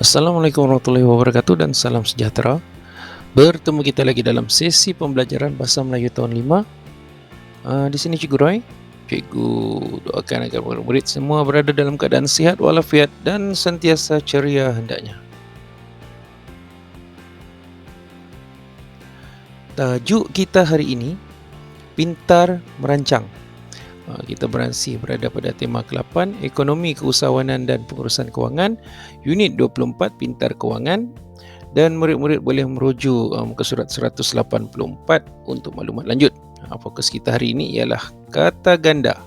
Assalamualaikum warahmatullahi wabarakatuh dan salam sejahtera. Bertemu kita lagi dalam sesi pembelajaran Bahasa Melayu tahun 5. Di sini Cikgu Roy. Cikgu doakan agar murid-murid semua berada dalam keadaan sihat walafiat dan sentiasa ceria hendaknya. Tajuk kita hari ini, Pintar Merancang. Kita masih berada pada tema ke-8, Ekonomi, Keusahawanan dan Pengurusan Kewangan, Unit 24, Pintar Kewangan. Dan murid-murid boleh merujuk ke surat 184 untuk maklumat lanjut. Fokus kita hari ini ialah kata ganda.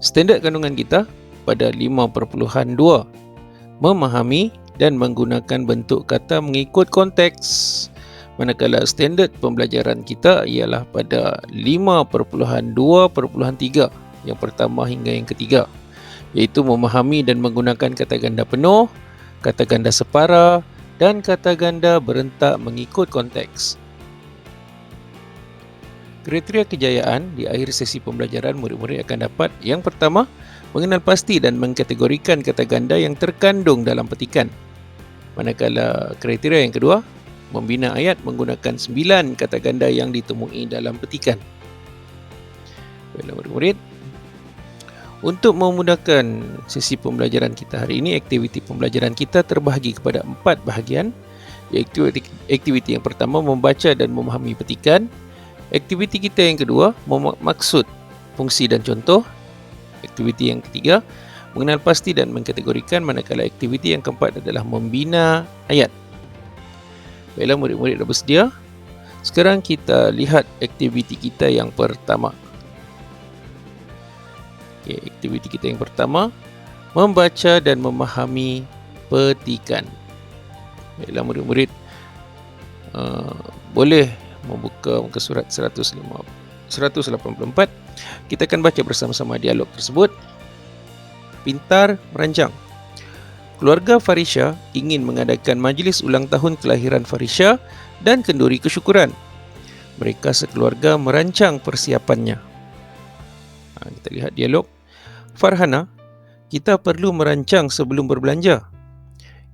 Standard kandungan kita pada 5.2, memahami dan menggunakan bentuk kata mengikut konteks. Manakala standard pembelajaran kita ialah pada 5.2.3, yang pertama hingga yang ketiga, iaitu memahami dan menggunakan kata ganda penuh, kata ganda separa dan kata ganda berentak mengikut konteks. Kriteria kejayaan di akhir sesi pembelajaran, murid-murid akan dapat: yang pertama, mengenal pasti dan mengkategorikan kata ganda yang terkandung dalam petikan. Manakala kriteria yang kedua, membina ayat menggunakan 9 kata ganda yang ditemui dalam petikan. Baiklah murid-murid, untuk memudahkan sesi pembelajaran kita hari ini, aktiviti pembelajaran kita terbahagi kepada 4 bahagian, iaitu aktiviti yang pertama, membaca dan memahami petikan. Aktiviti kita yang kedua, maksud, fungsi dan contoh. Aktiviti yang ketiga, mengenal pasti dan mengkategorikan. Manakala aktiviti yang keempat adalah membina ayat. Baiklah murid-murid dah bersedia. Sekarang kita lihat aktiviti kita yang pertama. Aktiviti kita yang pertama, membaca dan memahami petikan. Baiklah murid-murid, boleh membuka muka surat 184. Kita akan baca bersama-sama dialog tersebut. Pintar merancang. Keluarga Farisha ingin mengadakan majlis ulang tahun kelahiran Farisha dan kenduri kesyukuran. Mereka sekeluarga merancang persiapannya. Kita lihat dialog. Farhana, kita perlu merancang sebelum berbelanja.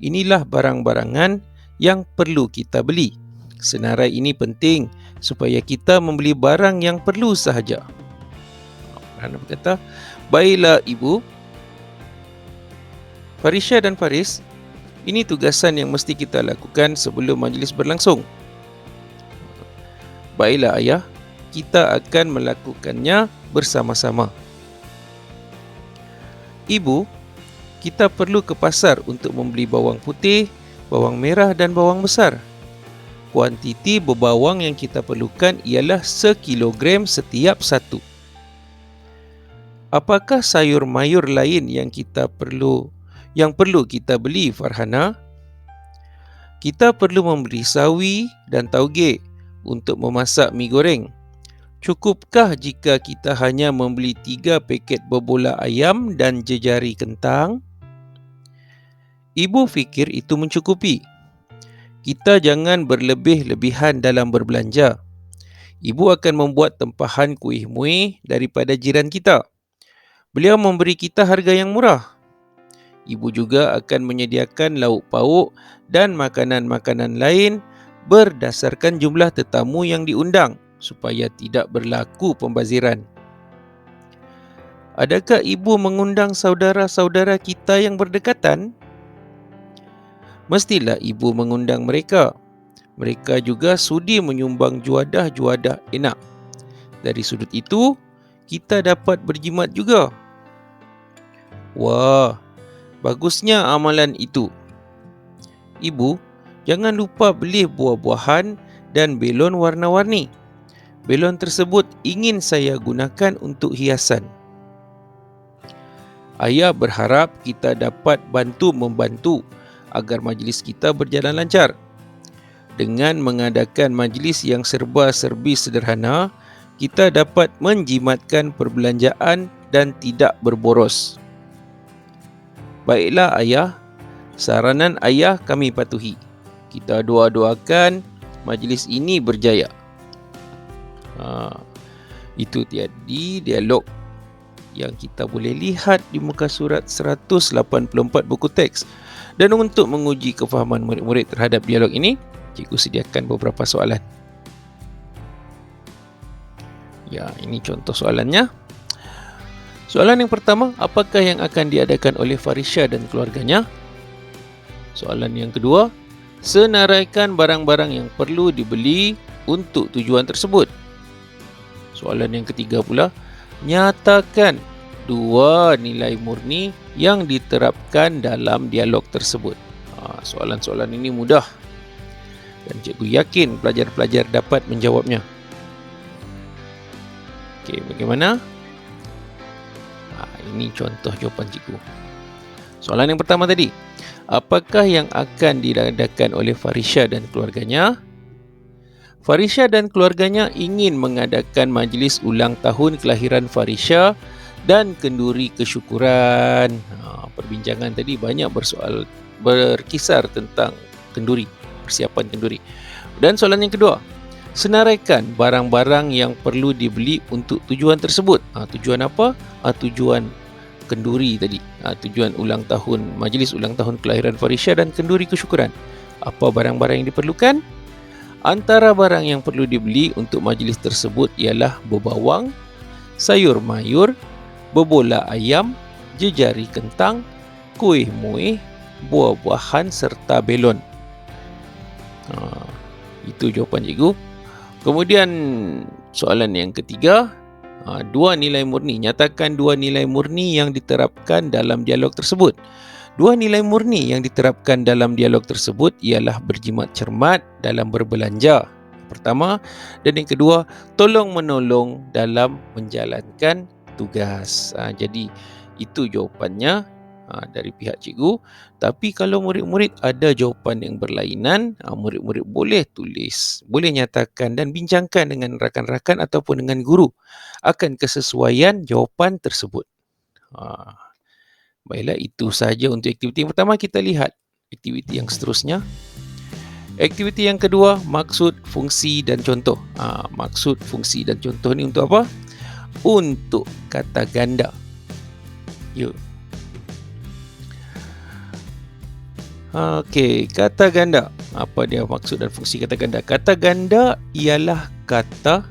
Inilah barang-barangan yang perlu kita beli. Senarai ini penting supaya kita membeli barang yang perlu sahaja. Farhana berkata, baiklah ibu. Farisha dan Faris, ini tugasan yang mesti kita lakukan sebelum majlis berlangsung. Baiklah ayah, kita akan melakukannya bersama-sama. Ibu, kita perlu ke pasar untuk membeli bawang putih, bawang merah dan bawang besar. Kuantiti berbawang yang kita perlukan ialah 1 kilogram setiap satu. Apakah sayur mayur lain yang perlu kita beli, Farhana? Kita perlu membeli sawi dan tauge untuk memasak mi goreng. Cukupkah jika kita hanya membeli 3 paket berbola ayam dan jejari kentang? Ibu fikir itu mencukupi. Kita jangan berlebih-lebihan dalam berbelanja. Ibu akan membuat tempahan kuih muih daripada jiran kita. Beliau memberi kita harga yang murah. Ibu juga akan menyediakan lauk pauk dan makanan-makanan lain berdasarkan jumlah tetamu yang diundang supaya tidak berlaku pembaziran. Adakah ibu mengundang saudara-saudara kita yang berdekatan? Mestilah ibu mengundang mereka. Mereka juga sudi menyumbang juadah-juadah enak. Dari sudut itu, kita dapat berjimat juga. Wah, bagusnya amalan itu. Ibu, jangan lupa beli buah-buahan dan belon warna-warni. Belon tersebut ingin saya gunakan untuk hiasan. Ayah berharap kita dapat membantu agar majlis kita berjalan lancar. Dengan mengadakan majlis yang serba-serbi sederhana, kita dapat menjimatkan perbelanjaan dan tidak berboros. Baiklah ayah, saranan ayah kami patuhi. Kita doa-doakan majlis ini berjaya. Itu tadi dialog yang kita boleh lihat di muka surat 184 buku teks. Dan untuk menguji kefahaman murid-murid terhadap dialog ini, cikgu sediakan beberapa soalan. Ya, ini contoh soalannya. Soalan yang pertama, apakah yang akan diadakan oleh Farisha dan keluarganya? Soalan yang kedua, senaraikan barang-barang yang perlu dibeli untuk tujuan tersebut. Soalan yang ketiga pula, nyatakan dua nilai murni yang diterapkan dalam dialog tersebut. Soalan-soalan ini mudah dan cikgu yakin pelajar-pelajar dapat menjawabnya. Okey, bagaimana? Ini contoh jawapan cikgu. Soalan yang pertama tadi, apakah yang akan diadakan oleh Farisha dan keluarganya? Farisha dan keluarganya ingin mengadakan majlis ulang tahun kelahiran Farisha dan kenduri kesyukuran. Perbincangan tadi banyak berkisar tentang kenduri, persiapan kenduri. Dan soalan yang kedua, senaraikan barang-barang yang perlu dibeli untuk tujuan tersebut. Tujuan apa? Tujuan kenduri tadi. Tujuan ulang tahun, majlis ulang tahun kelahiran Farisha dan kenduri kesyukuran. Apa barang-barang yang diperlukan? Antara barang yang perlu dibeli untuk majlis tersebut ialah berbawang, sayur mayur, bebola ayam, jejari kentang, kuih muih, buah-buahan serta belon. Itu jawapan cikgu. Kemudian soalan yang ketiga, dua nilai murni. Nyatakan dua nilai murni yang diterapkan dalam dialog tersebut. Dua nilai murni yang diterapkan dalam dialog tersebut ialah berjimat cermat dalam berbelanja. Pertama, dan yang kedua, tolong-menolong dalam menjalankan tugas. Jadi itu jawapannya dari pihak cikgu. Tapi kalau murid-murid ada jawapan yang berlainan, murid-murid boleh tulis, boleh nyatakan dan bincangkan dengan rakan-rakan ataupun dengan guru akan kesesuaian jawapan tersebut. Baiklah, itu sahaja untuk aktiviti yang pertama. Kita lihat aktiviti yang seterusnya. Aktiviti yang kedua, maksud, fungsi dan contoh. Maksud, fungsi dan contoh ni untuk apa? Untuk kata ganda. Yuk. Okey, kata ganda. Apa dia maksud dan fungsi kata ganda? Kata ganda ialah kata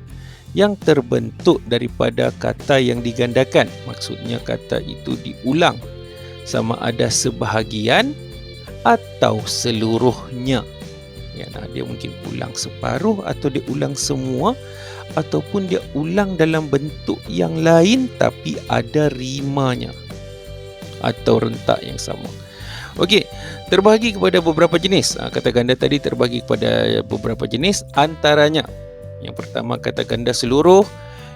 yang terbentuk daripada kata yang digandakan. Maksudnya kata itu diulang, sama ada sebahagian atau seluruhnya. Dia mungkin ulang separuh, atau dia ulang semua, ataupun dia ulang dalam bentuk yang lain tapi ada rimanya atau rentak yang sama. Okey, terbahagi kepada beberapa jenis. Kata ganda tadi terbahagi kepada beberapa jenis, antaranya yang pertama kata ganda seluruh,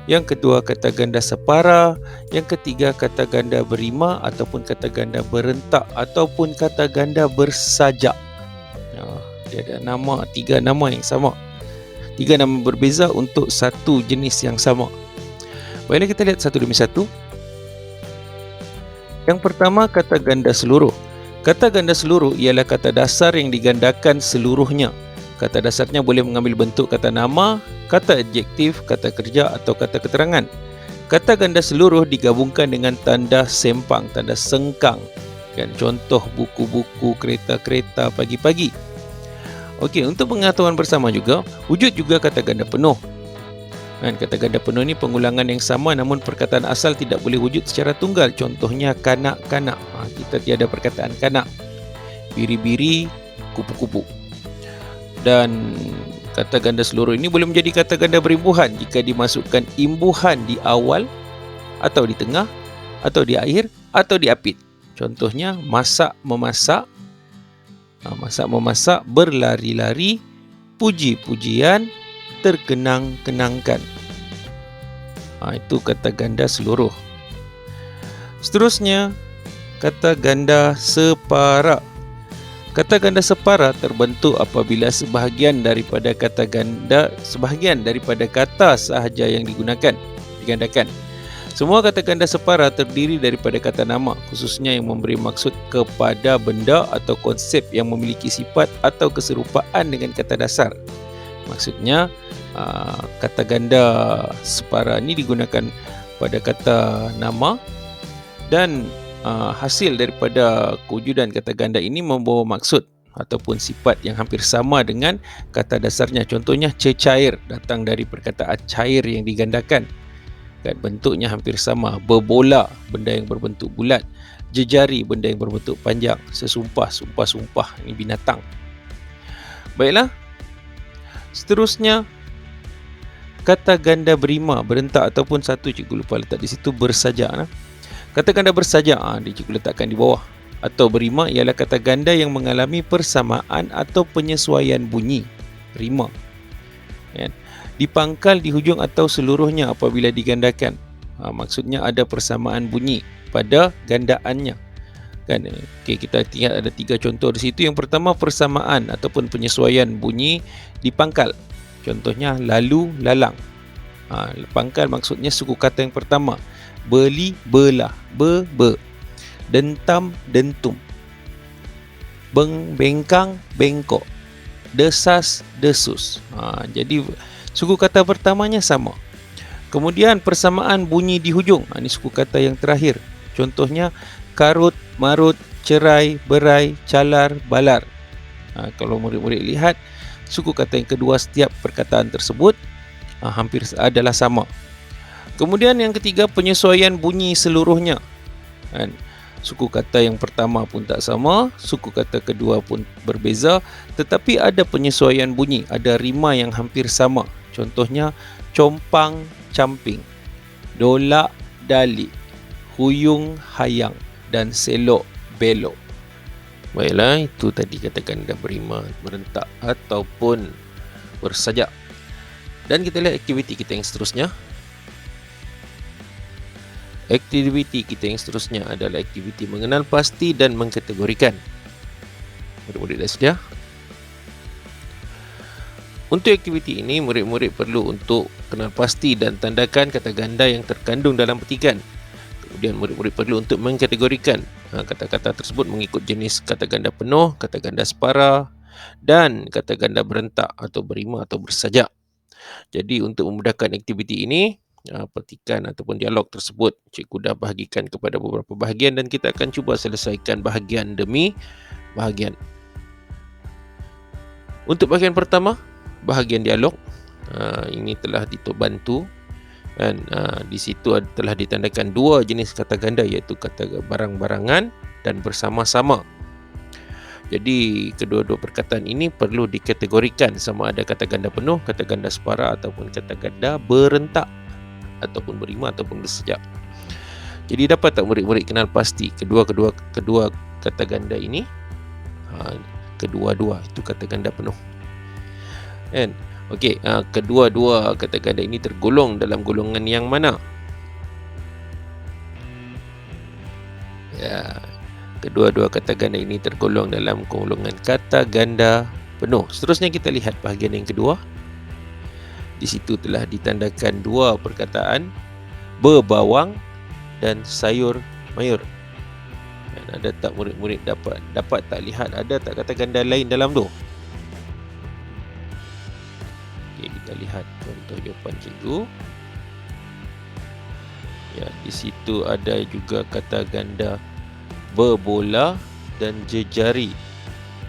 yang kedua kata ganda separa, yang ketiga kata ganda berima ataupun kata ganda berentak ataupun kata ganda bersajak. Dia ada nama, tiga nama yang sama, tiga nama berbeza untuk satu jenis yang sama. Baiklah, kita lihat satu demi satu. Yang pertama, kata ganda seluruh. Kata ganda seluruh ialah kata dasar yang digandakan seluruhnya. Kata dasarnya boleh mengambil bentuk kata nama, kata adjektif, kata kerja atau kata keterangan. Kata ganda seluruh digabungkan dengan tanda sempang, tanda sengkang. Contoh buku-buku, kereta-kereta, pagi-pagi. Okey, untuk pengetahuan bersama juga, wujud juga kata ganda penuh. Kata ganda penuh ni pengulangan yang sama namun perkataan asal tidak boleh wujud secara tunggal. Contohnya kanak-kanak. Kita tiada perkataan kanak. Biri-biri, kupu-kupu. Dan kata ganda seluruh ini boleh menjadi kata ganda berimbuhan jika dimasukkan imbuhan di awal atau di tengah atau di akhir atau di apit. Contohnya masak-memasak, masak-memasak, berlari-lari, puji-pujian, terkenang-kenangkan. Itu kata ganda seluruh. Seterusnya, kata ganda separa. Kata ganda separa terbentuk apabila sebahagian daripada kata sahaja yang digandakan. Semua kata ganda separa terdiri daripada kata nama, khususnya yang memberi maksud kepada benda atau konsep yang memiliki sifat atau keserupaan dengan kata dasar. Maksudnya, kata ganda separa ini digunakan pada kata nama, dan hasil daripada kewujudan kata ganda ini membawa maksud ataupun sifat yang hampir sama dengan kata dasarnya. Contohnya cecair datang dari perkataan cair yang digandakan. Kan, bentuknya hampir sama. Berbola, benda yang berbentuk bulat. Jejari, benda yang berbentuk panjang. Sesumpah, sumpah-sumpah, ini binatang. Baiklah. Seterusnya, kata ganda berima, berentak ataupun satu, cikgu lupa letak di situ, bersajak. Kata ganda bersajak, cikgu letakkan di bawah. Atau berima ialah kata ganda yang mengalami persamaan atau penyesuaian bunyi. Rima. Kan? Dipangkal di hujung atau seluruhnya apabila digandakan. Maksudnya ada persamaan bunyi pada gandaannya. Kan? Okay, kita lihat ada 3 contoh di situ. Yang pertama, persamaan ataupun penyesuaian bunyi dipangkal. Contohnya lalu, lalang. Pangkal maksudnya suku kata yang pertama. Beli, belah. Be. Dentam, dentum. Bengkang, bengkok. Desas, desus. Jadi suku kata pertamanya sama. Kemudian persamaan bunyi di hujung. Ini suku kata yang terakhir. Contohnya karut, marut, cerai, berai, calar, balar. Kalau murid-murid lihat, suku kata yang kedua setiap perkataan tersebut hampir adalah sama. Kemudian yang ketiga, penyesuaian bunyi seluruhnya. Suku kata yang pertama pun tak sama, suku kata kedua pun berbeza, tetapi ada penyesuaian bunyi, ada rima yang hampir sama. Contohnya compang, camping, dolak, dalik, huyung, hayang, dan selok, belok. Baiklah, itu tadi kata ganda berima, berentak ataupun bersajak. Dan kita lihat aktiviti kita yang seterusnya. Aktiviti kita yang seterusnya adalah aktiviti mengenal pasti dan mengkategorikan. Murid-murid dah sedia? Untuk aktiviti ini, murid-murid perlu untuk kenal pasti dan tandakan kata ganda yang terkandung dalam petikan. Kemudian murid-murid perlu untuk mengkategorikan kata-kata tersebut mengikut jenis kata ganda penuh, kata ganda separa, dan kata ganda berentak atau berima atau bersajak. Jadi untuk memudahkan aktiviti ini, petikan ataupun dialog tersebut cikgu dah bahagikan kepada beberapa bahagian dan kita akan cuba selesaikan bahagian demi bahagian. Untuk bahagian pertama, bahagian dialog, ini telah dibantu dan di situ telah ditandakan 2 jenis kata ganda, iaitu kata barang-barangan dan bersama-sama. Jadi kedua-dua perkataan ini perlu dikategorikan sama ada kata ganda penuh, kata ganda separa ataupun kata ganda berentak ataupun berima ataupun bersajak. Jadi dapat tak murid-murid kenal pasti kedua kata ganda ini? Kedua-dua itu kata ganda penuh. Kan? Okey, kedua-dua kata ganda ini tergolong dalam golongan yang mana? Ya, kedua-dua kata ganda ini tergolong dalam golongan kata ganda penuh. Seterusnya kita lihat bahagian yang kedua. Di situ telah ditandakan 2 perkataan, berbawang dan sayur mayur. Dan ada tak murid-murid dapat tak lihat ada tak kata ganda lain dalam tu? Okey, kita lihat contoh jawapan cikgu. Ya, di situ ada juga kata ganda berbola dan jejari.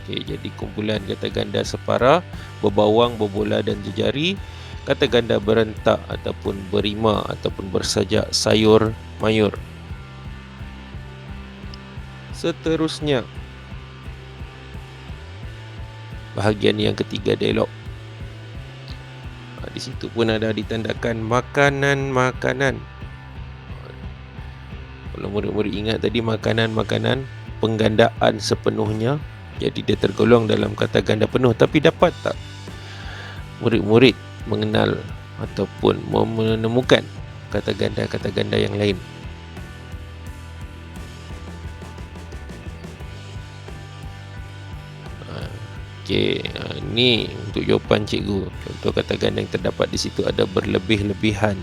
Okey, jadi kumpulan kata ganda separa, berbawang, berbola dan jejari. Kata ganda berentak ataupun berima ataupun bersajak, sayur mayur. Seterusnya, bahagian yang ketiga dialog. Di situ pun ada ditandakan makanan-makanan. Kalau murid-murid ingat tadi, makanan-makanan penggandaan sepenuhnya, jadi dia tergolong dalam kata ganda penuh. Tapi dapat tak murid-murid mengenal ataupun menemukan kata ganda yang lain? Okey, ini untuk jawapan cikgu. Contoh kata ganda yang terdapat di situ ada berlebih-lebihan.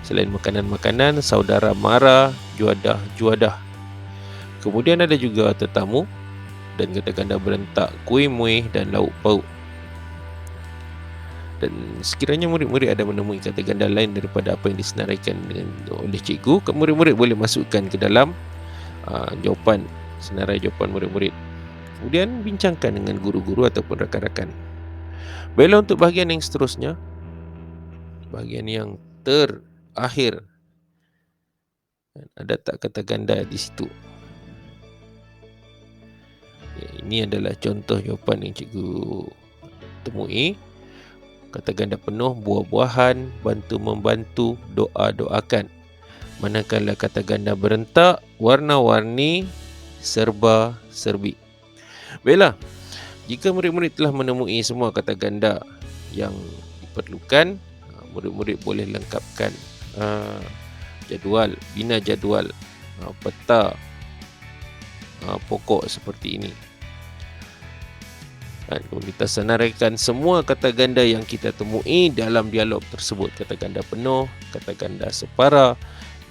Selain makanan-makanan, saudara mara, juadah. Kemudian ada juga tetamu dan kata ganda berentak, kuih muih dan lauk pauk. Dan sekiranya murid-murid ada menemui kata ganda lain daripada apa yang disenaraikan oleh cikgu, murid-murid boleh masukkan ke dalam senarai jawapan murid-murid. Kemudian bincangkan dengan guru-guru ataupun rakan-rakan. Baiklah, untuk bahagian yang seterusnya, bahagian yang terakhir, ada tak kata ganda di situ? Ini adalah contoh jawapan yang cikgu temui. Kata ganda penuh, buah-buahan, bantu-membantu, doa-doakan. Manakala kata ganda berentak, warna-warni, serba-serbi. Baiklah, jika murid-murid telah menemui semua kata ganda yang diperlukan, murid-murid boleh lengkapkan jadual, bina jadual, peta pokok seperti ini. Kita senaraikan semua kata ganda yang kita temui dalam dialog tersebut. Kata ganda penuh, kata ganda separa,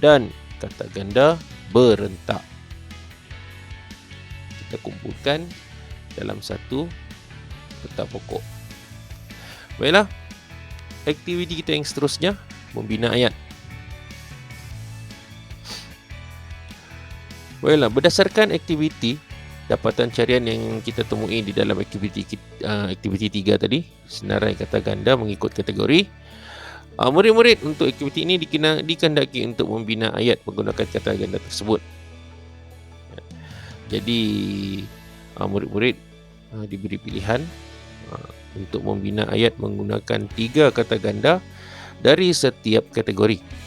dan kata ganda berentak. Kita kumpulkan dalam satu peta pokok. Baiklah, aktiviti kita yang seterusnya, membina ayat. Baiklah, berdasarkan aktiviti dapatan carian yang kita temui di dalam aktiviti 3 tadi, senarai kata ganda mengikut kategori, murid-murid untuk aktiviti ini dikehendaki untuk membina ayat menggunakan kata ganda tersebut. Jadi murid-murid diberi pilihan untuk membina ayat menggunakan 3 kata ganda dari setiap kategori.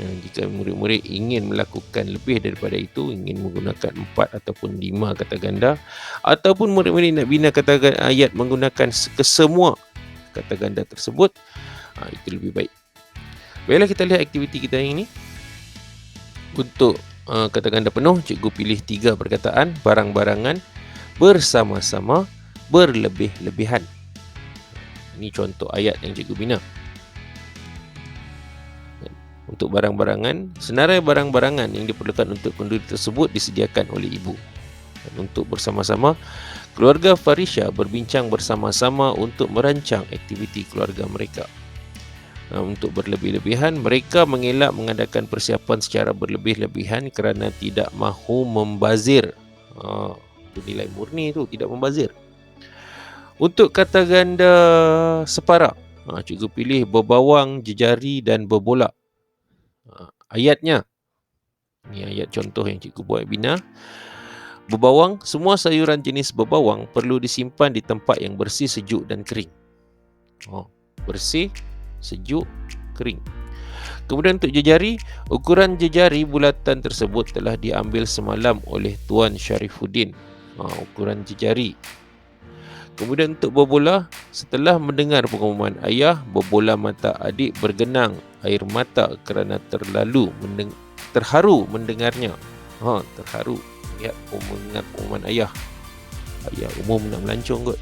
Jika murid-murid ingin melakukan lebih daripada itu, ingin menggunakan 4 ataupun 5 kata ganda, ataupun murid-murid nak bina ayat menggunakan kesemua kata ganda tersebut, itu lebih baik. Baiklah, kita lihat aktiviti kita yang ini. Untuk kata ganda penuh, cikgu pilih 3 perkataan: barang-barangan, bersama-sama, berlebih-lebihan. Ini contoh ayat yang cikgu bina. Untuk barang-barangan, senarai barang-barangan yang diperlukan untuk kenduri tersebut disediakan oleh ibu. Dan untuk bersama-sama, keluarga Farisha berbincang bersama-sama untuk merancang aktiviti keluarga mereka. Untuk berlebih-lebihan, mereka mengelak mengadakan persiapan secara berlebih-lebihan kerana tidak mahu membazir. Itu nilai murni tu, tidak membazir. Untuk kata ganda separa, cikgu pilih berbawang, jejari dan berbolak. Ayatnya, ini ayat contoh yang cikgu buat bina. Berbawang, semua sayuran jenis berbawang perlu disimpan di tempat yang bersih, sejuk dan kering. Bersih, sejuk, kering. Kemudian untuk jejari, ukuran jejari bulatan tersebut telah diambil semalam oleh Tuan Syarifuddin. Ukuran jejari. Kemudian untuk berbola, setelah mendengar pengumuman ayah, berbola mata adik bergenang air mata kerana terharu mendengarnya. Terharu lihat mendengar pengumuman ayah. Ayah umum nak melancong kot.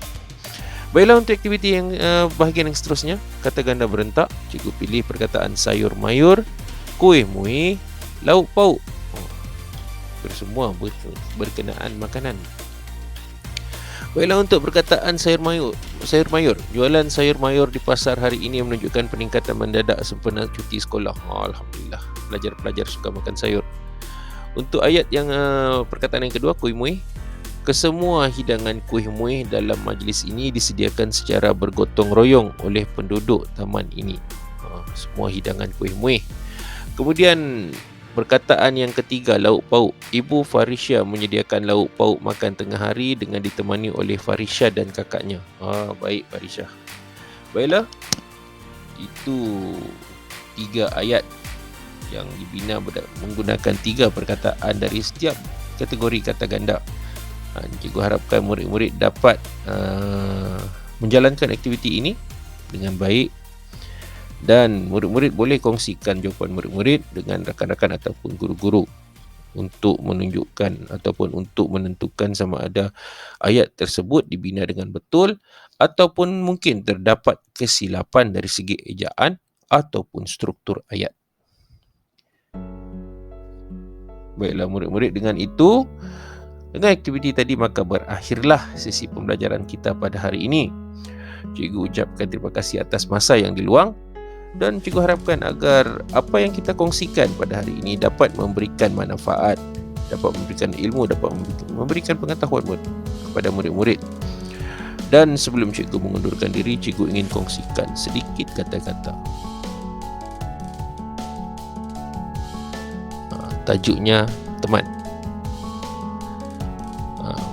Baiklah, untuk aktiviti yang bahagian yang seterusnya, kata ganda berentak, cikgu pilih perkataan sayur mayur, kuih muih, lauk pauk. Semua berkenaan makanan. Baiklah, untuk perkataan sayur mayur. Jualan sayur mayur di pasar hari ini menunjukkan peningkatan mendadak sempena cuti sekolah. Alhamdulillah, pelajar-pelajar suka makan sayur. Untuk ayat yang perkataan yang kedua, kuih muih. Kesemua hidangan kuih muih dalam majlis ini disediakan secara bergotong royong oleh penduduk taman ini. Semua hidangan kuih muih. Kemudian perkataan yang ketiga, lauk pauk. Ibu Farisha menyediakan lauk pauk makan tengah hari dengan ditemani oleh Farisha dan kakaknya. Baik Farisha. Baiklah, itu 3 ayat yang dibina menggunakan 3 perkataan dari setiap kategori kata ganda. Cikgu harapkan murid-murid dapat menjalankan aktiviti ini dengan baik, dan murid-murid boleh kongsikan jawapan murid-murid dengan rakan-rakan ataupun guru-guru untuk menunjukkan ataupun untuk menentukan sama ada ayat tersebut dibina dengan betul ataupun mungkin terdapat kesilapan dari segi ejaan ataupun struktur ayat. Baiklah murid-murid, dengan itu, dengan aktiviti tadi, maka berakhirlah sesi pembelajaran kita pada hari ini. Cikgu ucapkan terima kasih atas masa yang diluang dan cikgu harapkan agar apa yang kita kongsikan pada hari ini dapat memberikan manfaat, dapat memberikan ilmu, dapat memberikan pengetahuan kepada murid-murid. Dan sebelum cikgu mengundurkan diri, cikgu ingin kongsikan sedikit kata-kata. Tajuknya teman.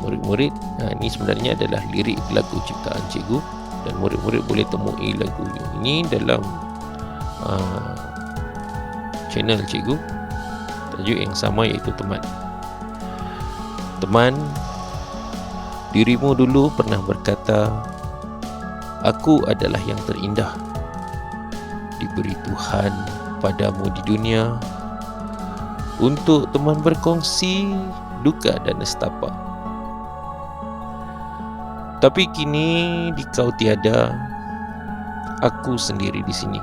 Murid-murid, ini sebenarnya adalah lirik lagu ciptaan cikgu dan murid-murid boleh temui lagu ini dalam channel cikgu. Tajuk yang sama iaitu teman. Teman, dirimu dulu pernah berkata, aku adalah yang terindah diberi Tuhan padamu di dunia untuk teman berkongsi duka dan nestapa. Tapi kini di kau tiada, aku sendiri di sini.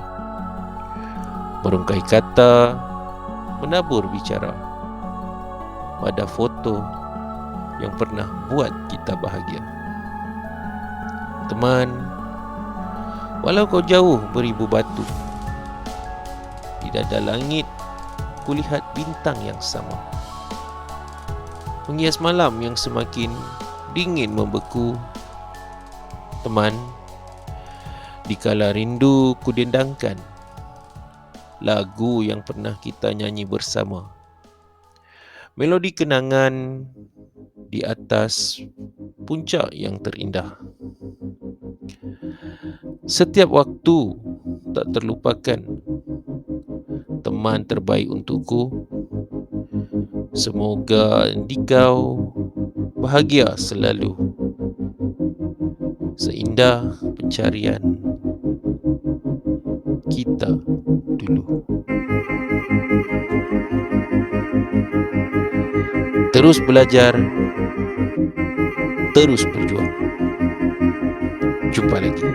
Merungkai kata, menabur bicara pada foto yang pernah buat kita bahagia. Teman, walau kau jauh beribu batu, di dada langit kulihat bintang yang sama, menghias malam yang semakin dingin membeku. Teman, dikala rindu ku dendangkan lagu yang pernah kita nyanyi bersama, melodi kenangan di atas puncak yang terindah. Setiap waktu tak terlupakan, teman terbaik untukku. Semoga dikau bahagia selalu, seindah pencarian kita dulu. Terus belajar, terus berjuang. Jumpa lagi.